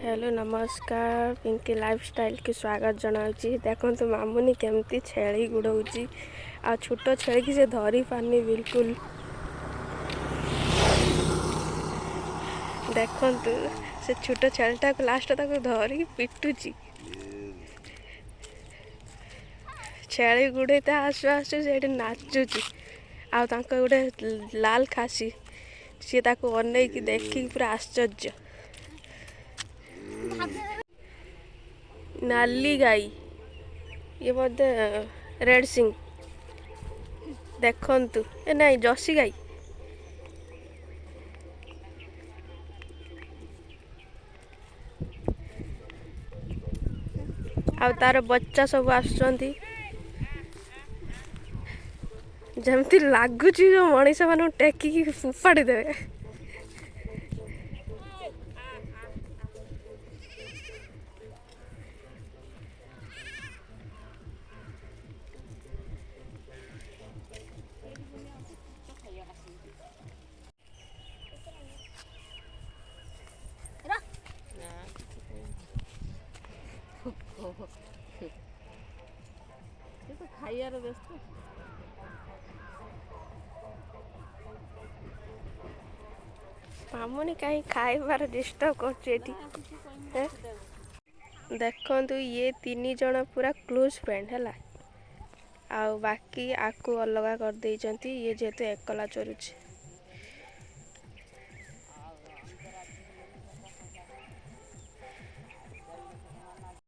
Hello नमस्कार Pinky lifestyle की स्वागत जनाऊँगी। देखो मामुनी केमती छेली गुड़ाऊँगी आ छोट छेली की से धरी पारनी बिल्कुल। देखु से छोट छेलीटा लास्ट तक धरिक पिटुची। छेली गुड़ेता आसु आसु से नाचुची आ गोटे लाल खासी सी अनेक देखिक पूरा आश्चर्य। नाली गाई ये बोधे रेड सिंह देखंतु ए नहीं जर्सी गाई आ तार बच्चा सब आसुचंती जमती लगुच जो मनीष मान टेकिकी फोपाड़ी देवे। खाइबार व्यस्त मामुनी कहीं खाइबार डिस्टर्ब कर देखु ये तीन जन पूरा क्लोज फ्रेंड है आ बाकी आपको अलग कर दे ये जेहेतु एकला चरुची।